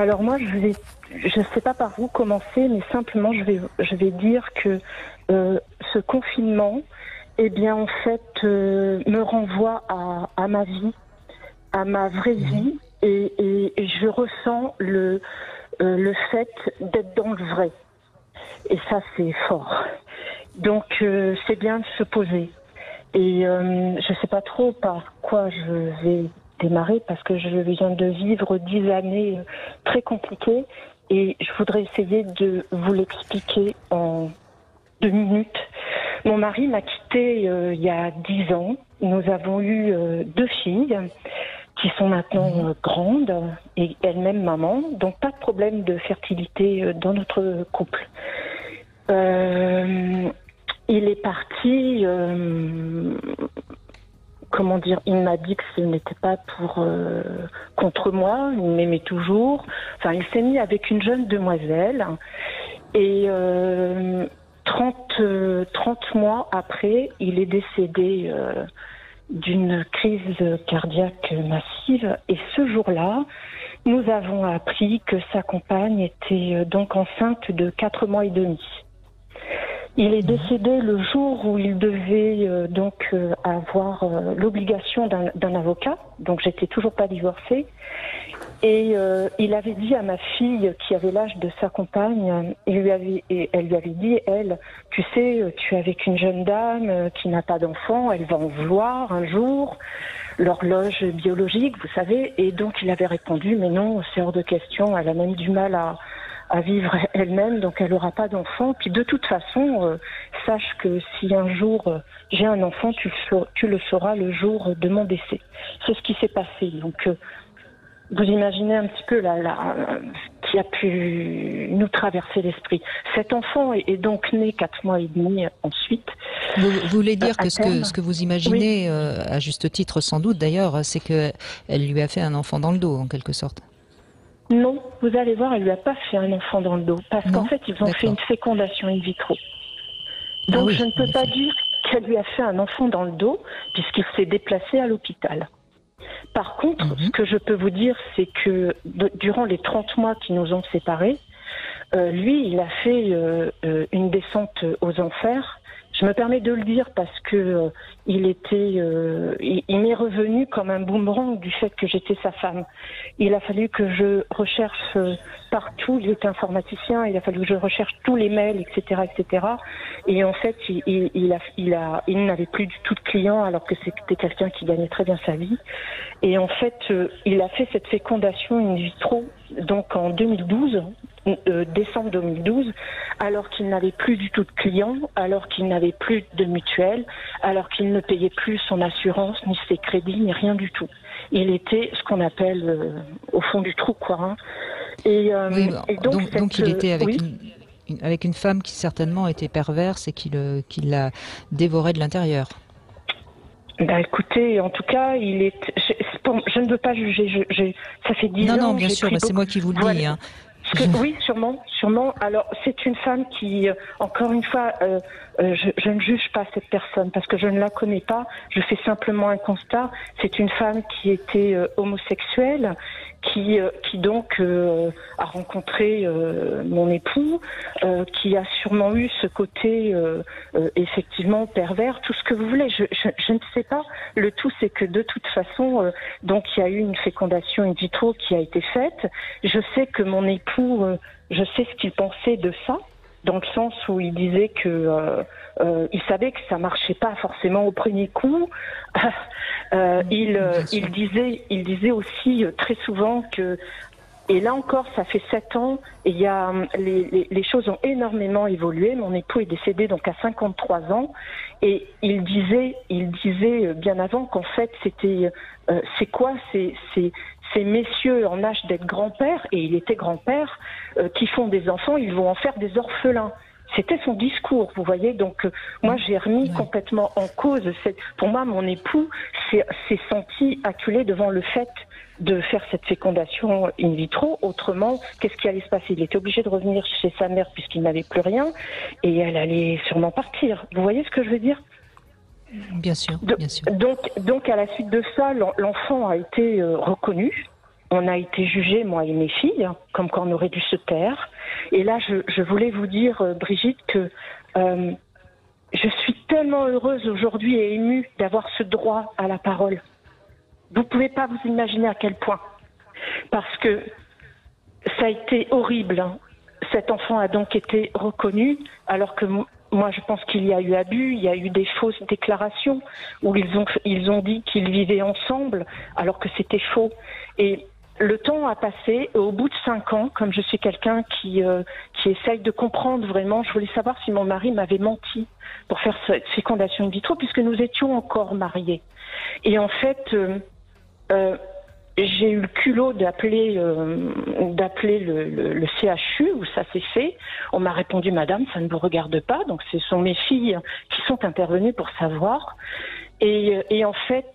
Alors moi, je sais pas par où commencer, mais simplement je vais dire que ce confinement, eh bien en fait, me renvoie à ma vie, à ma vraie vie, et je ressens le fait d'être dans le vrai. Et ça, c'est fort. Donc c'est bien de se poser. Et je sais pas trop par quoi je vais démarrer parce que je viens de vivre 10 années très compliquées et je voudrais essayer de vous l'expliquer en 2 minutes. Mon mari m'a quittée il y a 10 ans. Nous avons eu 2 filles qui sont maintenant grandes et elles-mêmes mamans, donc pas de problème de fertilité dans notre couple. Il est parti, comment dire, il m'a dit que ce n'était pas contre moi, il m'aimait toujours. Enfin, il s'est mis avec une jeune demoiselle et 30 mois après, il est décédé d'une crise cardiaque massive. Et ce jour-là, nous avons appris que sa compagne était donc enceinte de 4 mois et demi. Il est décédé le jour où il devait avoir l'obligation d'un avocat. Donc j'étais toujours pas divorcée. Et il avait dit à ma fille, qui avait l'âge de sa compagne, elle lui avait dit, tu sais, tu es avec une jeune dame qui n'a pas d'enfant, elle va en vouloir un jour, l'horloge biologique, vous savez. Et donc il avait répondu, mais non, c'est hors de question, elle a même du mal à vivre elle-même, donc elle n'aura pas d'enfant. Puis de toute façon, sache que si un jour j'ai un enfant, tu le sauras le jour de mon décès. C'est ce qui s'est passé. Donc vous imaginez un petit peu qui a pu nous traverser l'esprit. Cet enfant est donc né 4 mois et demi ensuite. Vous voulez dire que ce que vous imaginez, oui, à juste titre sans doute d'ailleurs, c'est qu'elle lui a fait un enfant dans le dos en quelque sorte. Non, vous allez voir, elle lui a pas fait un enfant dans le dos, parce qu'en fait, ils ont fait une fécondation in vitro. Donc je ne peux pas dire qu'elle lui a fait un enfant dans le dos, puisqu'il s'est déplacé à l'hôpital. Par contre, ce que je peux vous dire, c'est que durant les 30 mois qui nous ont séparés, lui, il a fait une descente aux enfers. Je me permets de le dire parce que il m'est revenu comme un boomerang du fait que j'étais sa femme. Il a fallu que je recherche partout. Il était informaticien. Il a fallu que je recherche tous les mails, etc., etc. Et en fait, il n'avait plus du tout de clients alors que c'était quelqu'un qui gagnait très bien sa vie. Et en fait, il a fait cette fécondation in vitro donc en 2012. Décembre 2012, alors qu'il n'avait plus du tout de clients, alors qu'il n'avait plus de mutuelle, alors qu'il ne payait plus son assurance, ni ses crédits, ni rien du tout. Il était ce qu'on appelle au fond du trou, quoi. Hein. Et donc il était avec une femme qui certainement était perverse et qui la dévorait de l'intérieur. Bah écoutez, en tout cas, je ne veux pas juger. Ça fait 10 ans. Non, bien sûr, c'est moi qui vous le dis. Hein. Oui, sûrement. Alors, c'est une femme qui, encore une fois, je ne juge pas cette personne parce que je ne la connais pas. Je fais simplement un constat. C'est une femme qui était homosexuelle, qui donc a rencontré mon époux, qui a sûrement eu ce côté effectivement pervers, tout ce que vous voulez. Je ne sais pas. Le tout, c'est que de toute façon, donc il y a eu une fécondation in vitro qui a été faite. Je sais que mon époux, je sais ce qu'il pensait de ça, dans le sens où il disait que il savait que ça marchait pas forcément au premier coup. Il disait aussi très souvent que, et là encore, ça fait 7 ans, et les choses ont énormément évolué. Mon époux est décédé donc à 53 ans, et il disait bien avant qu'en fait c'était ces messieurs en âge d'être grand-père, et il était grand-père, qui font des enfants, ils vont en faire des orphelins. C'était son discours, vous voyez. Donc moi, j'ai remis complètement en cause. Pour moi, mon époux s'est senti acculé devant le fait de faire cette fécondation in vitro. Autrement, qu'est-ce qui allait se passer? Il était obligé de revenir chez sa mère puisqu'il n'avait plus rien, et elle allait sûrement partir. Vous voyez ce que je veux dire? Bien sûr, bien sûr. Donc à la suite de ça, l'enfant a été reconnu. on a été jugés, moi et mes filles, comme quoi on aurait dû se taire. Et là, je voulais vous dire, Brigitte, que je suis tellement heureuse aujourd'hui et émue d'avoir ce droit à la parole. Vous ne pouvez pas vous imaginer à quel point. Parce que ça a été horrible. Cet enfant a donc été reconnu, alors que moi je pense qu'il y a eu abus, il y a eu des fausses déclarations où ils ont dit qu'ils vivaient ensemble, alors que c'était faux. Et le temps a passé, et au bout de 5 ans, comme je suis quelqu'un qui essaye de comprendre vraiment, je voulais savoir si mon mari m'avait menti pour faire cette fécondation in vitro, puisque nous étions encore mariés. Et en fait, j'ai eu le culot d'appeler le CHU où ça s'est fait. On m'a répondu, madame, ça ne vous regarde pas. Donc ce sont mes filles qui sont intervenues pour savoir. Et en fait,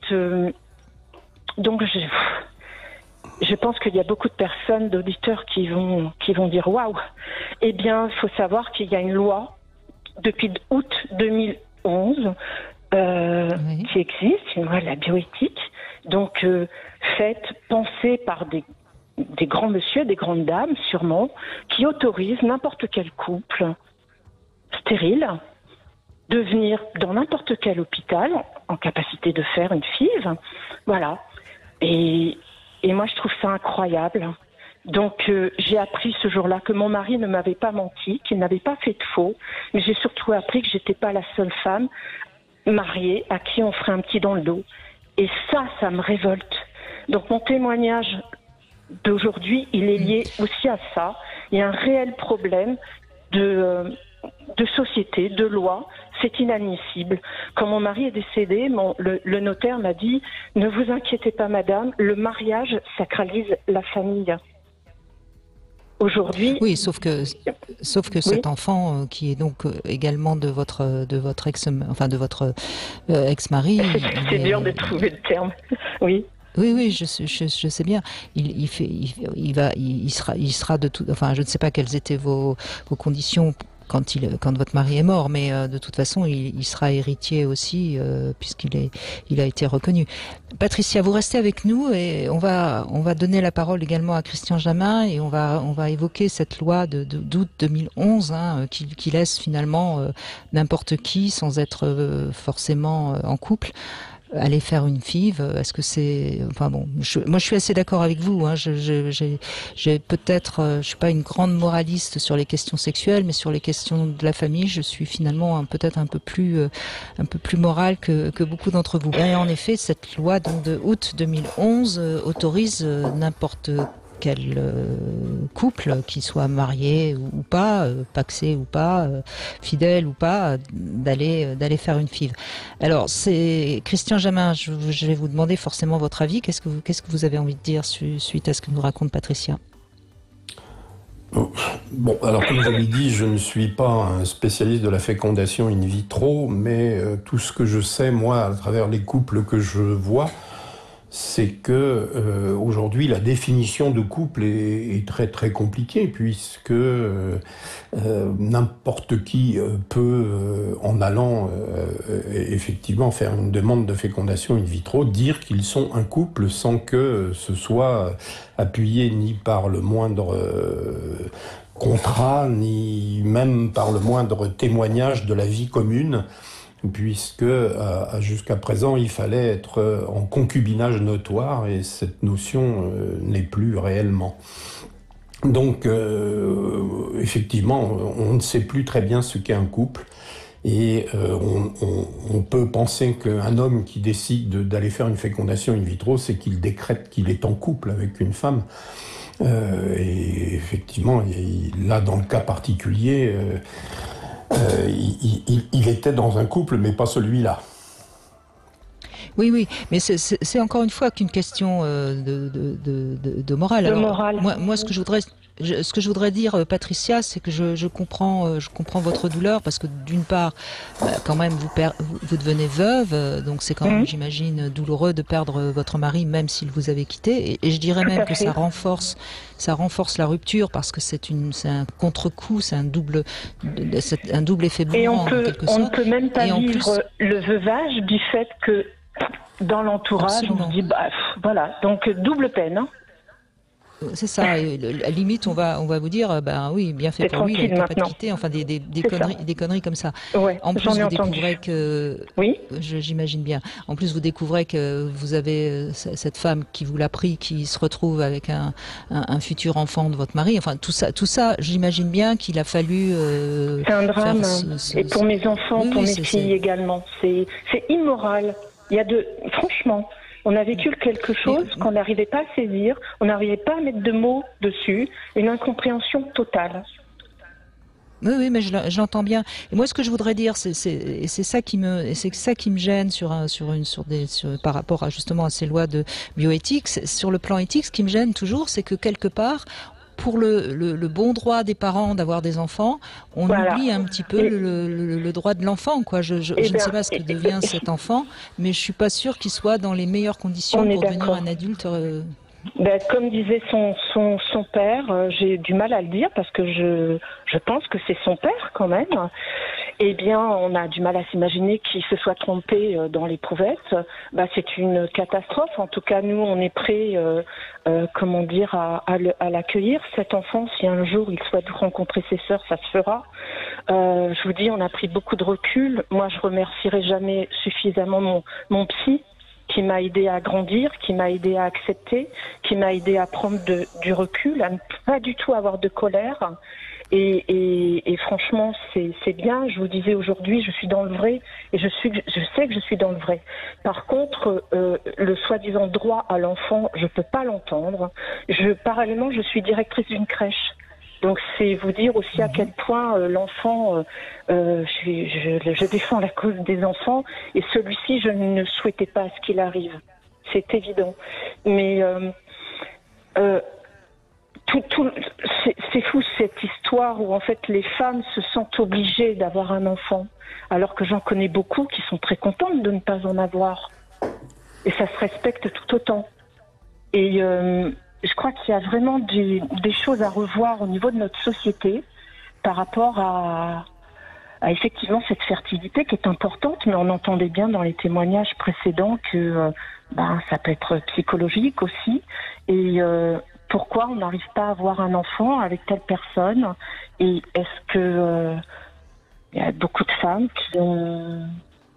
donc je pense qu'il y a beaucoup de personnes, d'auditeurs qui vont dire waouh. Eh bien, il faut savoir qu'il y a une loi depuis août 2011 qui existe, une loi de la bioéthique. Donc, faite, pensée par des grands messieurs, des grandes dames, sûrement, qui autorisent n'importe quel couple stérile de venir dans n'importe quel hôpital en capacité de faire une FIV. Voilà. Et moi, je trouve ça incroyable. Donc, j'ai appris ce jour-là que mon mari ne m'avait pas menti, qu'il n'avait pas fait de faux, mais j'ai surtout appris que j'étais pas la seule femme mariée à qui on ferait un petit dans le dos. Et ça me révolte. Donc mon témoignage d'aujourd'hui, il est lié aussi à ça. Il y a un réel problème de société, de loi. C'est inadmissible. Quand mon mari est décédé, le notaire m'a dit « Ne vous inquiétez pas, madame, le mariage sacralise la famille ». Aujourd'hui. Oui, sauf que cet enfant qui est donc également de votre ex-mari. C'est dur de trouver le terme. Oui. Oui, je sais bien. Il sera de tout. Enfin, je ne sais pas quelles étaient vos conditions quand votre mari est mort, mais de toute façon, il sera héritier aussi puisqu'il a été reconnu. Patricia, vous restez avec nous et on va donner la parole également à Christian Jamin et on va évoquer cette loi d'août 2011 qui laisse finalement n'importe qui sans être forcément en couple aller faire une FIV. Est-ce que c'est... Enfin bon, moi je suis assez d'accord avec vous. J'ai peut-être... je suis pas une grande moraliste sur les questions sexuelles, mais sur les questions de la famille, je suis finalement peut-être un peu plus morale que beaucoup d'entre vous. Et en effet, cette loi donc, de août 2011 autorise n'importe quel couple, qui soit marié ou pas, pacsé ou pas, fidèle ou pas, d'aller faire une FIV. Alors, c'est Christian Jamin, je vais vous demander forcément votre avis. Qu'est-ce que vous avez envie de dire suite à ce que nous raconte Patricia ? Bon, alors comme je l'ai dit, je ne suis pas un spécialiste de la fécondation in vitro, mais tout ce que je sais, moi, à travers les couples que je vois, c'est que aujourd'hui la définition de couple est très très compliquée puisque n'importe qui peut en allant effectivement faire une demande de fécondation in vitro dire qu'ils sont un couple sans que ce soit appuyé ni par le moindre contrat ni même par le moindre témoignage de la vie commune, puisque jusqu'à présent, il fallait être en concubinage notoire, et cette notion n'est plus réellement. Donc, effectivement, on ne sait plus très bien ce qu'est un couple, et on peut penser qu'un homme qui décide d'aller faire une fécondation in vitro, c'est qu'il décrète qu'il est en couple avec une femme. Et effectivement, là, dans le cas particulier... il était dans un couple, mais pas celui-là. Oui, mais c'est encore une fois qu'une question de morale. Alors, morale. Moi, ce que je voudrais dire, Patricia, c'est que je comprends votre douleur, parce que d'une part, quand même, vous devenez veuve, donc c'est quand même, j'imagine, douloureux de perdre votre mari, même s'il vous avait quitté. Et je dirais même que ça renforce la rupture, parce que c'est un contre-coup, c'est un double effet boomerang, en quelque sorte. On ne peut même pas vivre le veuvage du fait que dans l'entourage, on se dit, voilà, donc double peine. Hein. C'est ça. Et à la limite, on va vous dire, ben oui, bien fait pour lui, il n'a pas de quitter. Enfin, des conneries comme ça. Ouais, en plus, vous découvrez que, oui, j'imagine bien. En plus, vous découvrez que vous avez cette femme qui vous l'a pris, qui se retrouve avec un futur enfant de votre mari. Enfin, tout ça, j'imagine bien qu'il a fallu. C'est un drame. Et pour mes enfants, pour mes filles également. C'est immoral. Franchement. On a vécu quelque chose qu'on n'arrivait pas à saisir, on n'arrivait pas à mettre de mots dessus, une incompréhension totale. Oui, mais je l'entends bien. Et moi, ce que je voudrais dire, c'est ça qui me gêne par rapport à justement à ces lois de bioéthique. Sur le plan éthique, ce qui me gêne toujours, c'est que quelque part, pour le bon droit des parents d'avoir des enfants, on oublie un petit peu le droit de l'enfant, quoi. Je ne sais pas ce que devient cet enfant, mais je suis pas sûre qu'il soit dans les meilleures conditions pour devenir un adulte. Comme disait son père, j'ai du mal à le dire parce que je pense que c'est son père quand même. Eh bien, on a du mal à s'imaginer qu'il se soit trompé dans l'éprouvette. C'est une catastrophe. En tout cas, nous, on est prêts, à l'accueillir. Cet enfant, si un jour il souhaite rencontrer ses sœurs, ça se fera. Je vous dis, on a pris beaucoup de recul. Moi, je remercierai jamais suffisamment mon psy, qui m'a aidé à grandir, qui m'a aidé à accepter, qui m'a aidé à prendre du recul, à ne pas du tout avoir de colère. Et franchement, c'est bien. Je vous disais aujourd'hui, je suis dans le vrai et je sais que je suis dans le vrai. Par contre, le soi-disant droit à l'enfant, je peux pas l'entendre. Parallèlement, je suis directrice d'une crèche. Donc c'est vous dire aussi à quel point l'enfant, je défends la cause des enfants et celui-ci, je ne souhaitais pas à ce qu'il arrive. C'est évident. Mais c'est fou cette histoire où en fait les femmes se sentent obligées d'avoir un enfant, alors que j'en connais beaucoup qui sont très contentes de ne pas en avoir. Et ça se respecte tout autant. Et je crois qu'il y a vraiment des choses à revoir au niveau de notre société par rapport à effectivement cette fertilité qui est importante, mais on entendait bien dans les témoignages précédents que ça peut être psychologique aussi. Et pourquoi on n'arrive pas à avoir un enfant avec telle personne? Et est-ce que il y a beaucoup de femmes qui ont,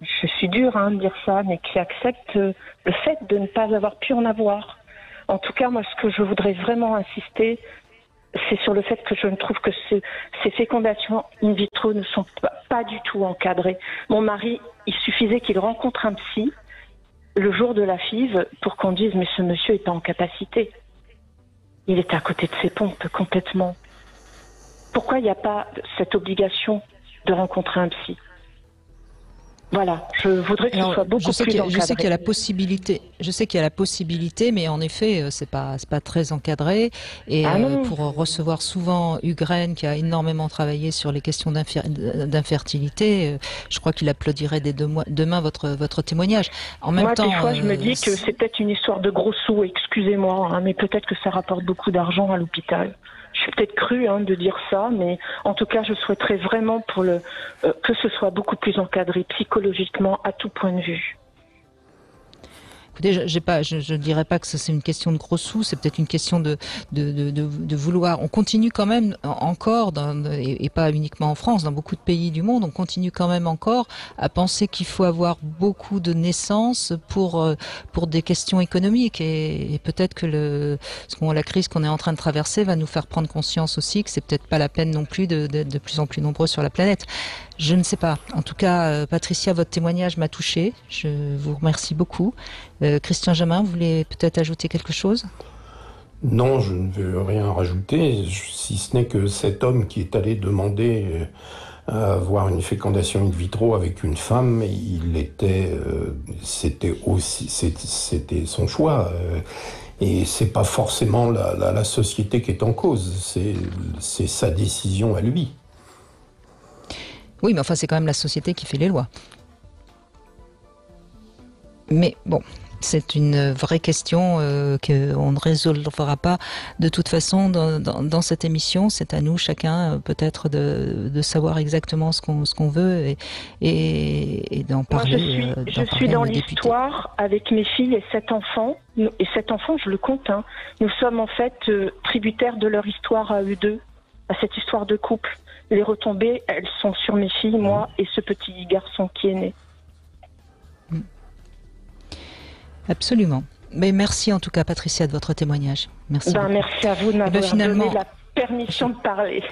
je suis dure de dire ça, mais qui acceptent le fait de ne pas avoir pu en avoir? En tout cas, moi, ce que je voudrais vraiment insister, c'est sur le fait que je ne trouve que ces fécondations in vitro ne sont pas du tout encadrées. Mon mari, il suffisait qu'il rencontre un psy le jour de la FIV pour qu'on dise « mais ce monsieur n'est pas en capacité ». Il est à côté de ses pompes complètement. Pourquoi il n'y a pas cette obligation de rencontrer un psy? Voilà, je voudrais que ce soit beaucoup plus encadré. Je sais qu'il y a la possibilité, mais en effet, c'est pas très encadré. Et pour recevoir souvent Ugren, qui a énormément travaillé sur les questions d'infertilité, je crois qu'il applaudirait dès demain votre témoignage. En même temps, des fois, je me dis que c'est peut-être une histoire de gros sous. Excusez-moi, mais peut-être que ça rapporte beaucoup d'argent à l'hôpital. Je suis peut-être crue de dire ça, mais en tout cas, je souhaiterais vraiment que ce soit beaucoup plus encadré psychologiquement à tout point de vue. Écoutez, je ne dirais pas que c'est une question de gros sous, c'est peut-être une question de vouloir. On continue quand même encore, et pas uniquement en France, dans beaucoup de pays du monde, on continue quand même encore à penser qu'il faut avoir beaucoup de naissances pour des questions économiques. Et peut-être que la crise qu'on est en train de traverser va nous faire prendre conscience aussi que c'est peut-être pas la peine non plus d'être de plus en plus nombreux sur la planète. Je ne sais pas. En tout cas, Patricia, votre témoignage m'a touchée. Je vous remercie beaucoup. Christian Jamin, vous voulez peut-être ajouter quelque chose? Non, je ne veux rien rajouter, si ce n'est que cet homme qui est allé demander à avoir une fécondation in vitro avec une femme, c'était son choix. Et c'est pas forcément la société qui est en cause, c'est sa décision à lui. Oui, mais enfin, c'est quand même la société qui fait les lois. Mais bon, C'est une vraie question qu'on ne résolvera pas de toute façon dans cette émission. C'est à nous, chacun, peut-être de savoir exactement ce qu'on veut et d'en parler. Moi, je suis dans l'histoire avec mes filles et 7 enfants. Et 7 enfants, je le compte. Hein. Nous sommes en fait tributaires de leur histoire à eux deux, à cette histoire de couple. Les retombées, elles sont sur mes filles, moi et ce petit garçon qui est né. Absolument. Mais merci en tout cas, Patricia, de votre témoignage. Merci. Merci à vous de m'avoir donné la permission de parler.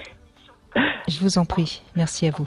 Je vous en prie. Merci à vous.